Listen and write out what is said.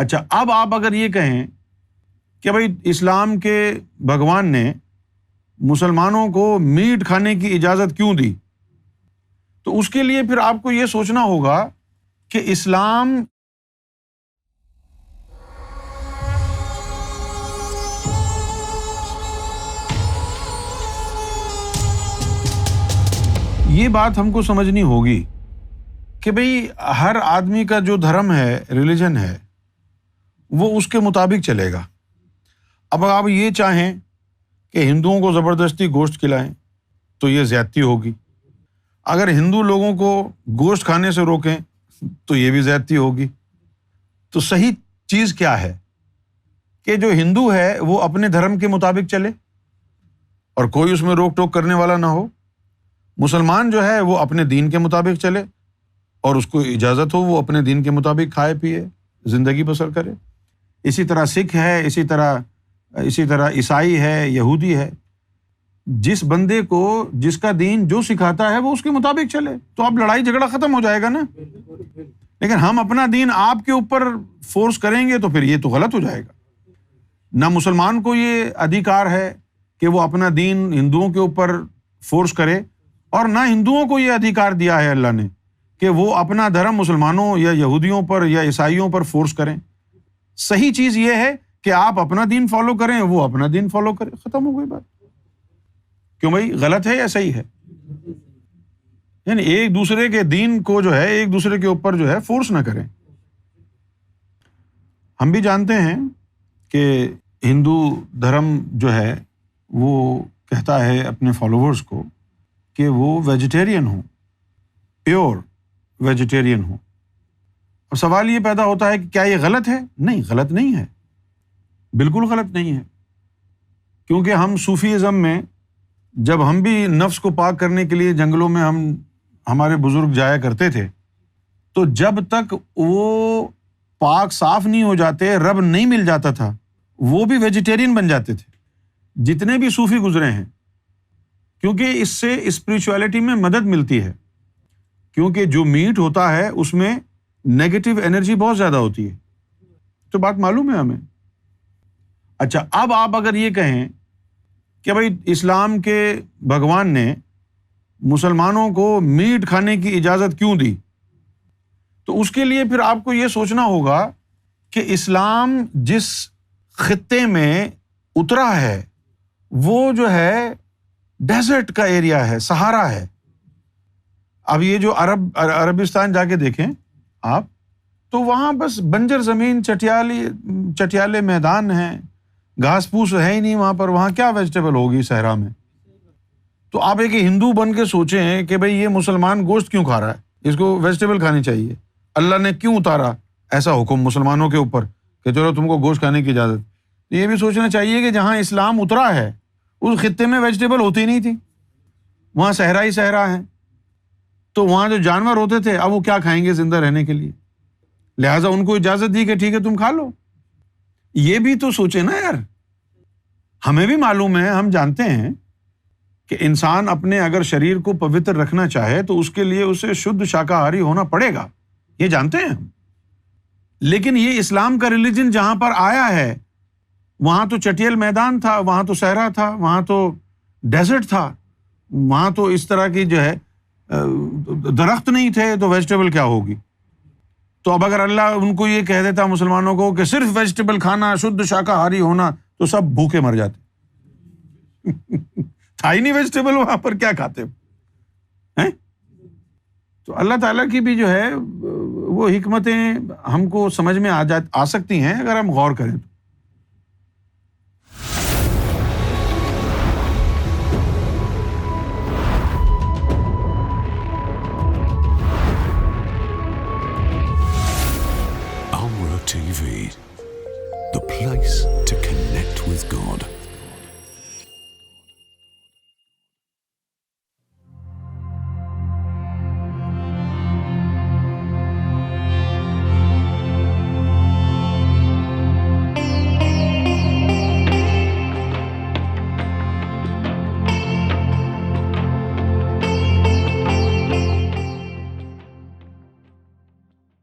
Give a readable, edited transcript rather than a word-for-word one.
اچھا، اب آپ اگر یہ کہیں کہ بھائی اسلام کے بھگوان نے مسلمانوں کو میٹ کھانے کی اجازت کیوں دی، تو اس کے لیے پھر آپ کو یہ سوچنا ہوگا کہ اسلام یہ بات ہم کو سمجھنی ہوگی کہ بھئی ہر آدمی کا جو دھرم ہے، ریلیجن ہے، وہ اس کے مطابق چلے گا۔ اب آپ یہ چاہیں کہ ہندوؤں کو زبردستی گوشت کھلائیں تو یہ زیادتی ہوگی، اگر ہندو لوگوں کو گوشت کھانے سے روکیں تو یہ بھی زیادتی ہوگی۔ تو صحیح چیز کیا ہے کہ جو ہندو ہے وہ اپنے دھرم کے مطابق چلے اور کوئی اس میں روک ٹوک کرنے والا نہ ہو، مسلمان جو ہے وہ اپنے دین کے مطابق چلے اور اس کو اجازت ہو وہ اپنے دین کے مطابق کھائے پیے زندگی بسر کرے۔ اسی طرح سکھ ہے، اسی طرح عیسائی ہے، یہودی ہے، جس بندے کو جس کا دین جو سکھاتا ہے وہ اس کے مطابق چلے تو اب لڑائی جھگڑا ختم ہو جائے گا نا۔ لیکن ہم اپنا دین آپ کے اوپر فورس کریں گے تو پھر یہ تو غلط ہو جائے گا۔ نہ مسلمان کو یہ ادھیکار ہے کہ وہ اپنا دین ہندوؤں کے اوپر فورس کرے، اور نہ ہندوؤں کو یہ ادھیکار دیا ہے اللہ نے کہ وہ اپنا دھرم مسلمانوں یا یہودیوں پر یا عیسائیوں پر فورس کریں۔ صحیح چیز یہ ہے کہ آپ اپنا دین فالو کریں، وہ اپنا دین فالو کریں، ختم ہو گئی بات۔ کیوں بھائی غلط ہے یا صحیح ہے؟ یعنی ایک دوسرے کے دین کو جو ہے ایک دوسرے کے اوپر جو ہے فورس نہ کریں۔ ہم بھی جانتے ہیں کہ ہندو دھرم جو ہے وہ کہتا ہے اپنے فالوورز کو کہ وہ ویجیٹیرین ہوں، پیور ویجیٹیرین ہوں۔ اور سوال یہ پیدا ہوتا ہے کہ کیا یہ غلط ہے؟ نہیں، غلط نہیں ہے، بالکل غلط نہیں ہے، کیونکہ ہم صوفیزم میں جب ہم بھی نفس کو پاک کرنے کے لیے جنگلوں میں ہمارے بزرگ جایا کرتے تھے، تو جب تک وہ پاک صاف نہیں ہو جاتے، رب نہیں مل جاتا تھا، وہ بھی ویجیٹیرین بن جاتے تھے، جتنے بھی صوفی گزرے ہیں، کیونکہ اس سے اسپریچولیٹی میں مدد ملتی ہے، کیونکہ جو میٹ ہوتا ہے اس میں نیگیٹو انرجی بہت زیادہ ہوتی ہے، تو بات معلوم ہے ہمیں۔ اچھا، اب آپ اگر یہ کہیں کہ بھائی اسلام کے بھگوان نے مسلمانوں کو میٹ کھانے کی اجازت کیوں دی، تو اس کے لیے پھر آپ کو یہ سوچنا ہوگا کہ اسلام جس خطے میں اترا ہے وہ جو ہے ڈیزرٹ کا ایریا ہے، صحارا ہے۔ اب یہ جو عربستان جا کے دیکھیں آپ، تو وہاں بس بنجر زمین، چٹیالے میدان ہیں، گھاس پھوس ہے ہی نہیں وہاں پر، وہاں کیا ویجیٹیبل ہوگی صحرا میں؟ تو آپ ایک ہندو بن کے سوچیں کہ بھئی یہ مسلمان گوشت کیوں کھا رہا ہے، اس کو ویجیٹیبل کھانی چاہیے، اللہ نے کیوں اتارا ایسا حکم مسلمانوں کے اوپر کہ چلو تم کو گوشت کھانے کی اجازت؟ یہ بھی سوچنا چاہیے کہ جہاں اسلام اترا ہے اس خطے میں ویجیٹیبل ہوتی نہیں تھی، وہاں صحرا ہی صحرا ہے، تو وہاں جو جانور ہوتے تھے اب وہ کیا کھائیں گے زندہ رہنے کے لیے، لہٰذا ان کو اجازت دی کہ ٹھیک ہے تم کھا لو۔ یہ بھی تو سوچے نا یار، ہمیں بھی معلوم ہے، ہم جانتے ہیں کہ انسان اپنے اگر شریر کو پوتر رکھنا چاہے تو اس کے لیے اسے شدھ شاکاہاری ہونا پڑے گا، یہ جانتے ہیں ہم۔ لیکن یہ اسلام کا ریلیجن جہاں پر آیا ہے وہاں تو چٹیل میدان تھا، وہاں تو صحرا تھا، وہاں تو ڈیزرٹ تھا، وہاں تو اس طرح کی جو ہے درخت نہیں تھے، تو ویجیٹیبل کیا ہوگی؟ تو اب اگر اللہ ان کو یہ کہہ دیتا مسلمانوں کو کہ صرف ویجیٹیبل کھانا، شدھ شاکاہاری ہونا، تو سب بھوکے مر جاتے۔ تھا ہی نہیں ویجیٹیبل وہاں پر، کیا کھاتے ہیں؟ تو اللہ تعالیٰ کی بھی جو ہے وہ حکمتیں ہم کو سمجھ میں آ سکتی ہیں اگر ہم غور کریں تو۔ TV, the place to connect with God.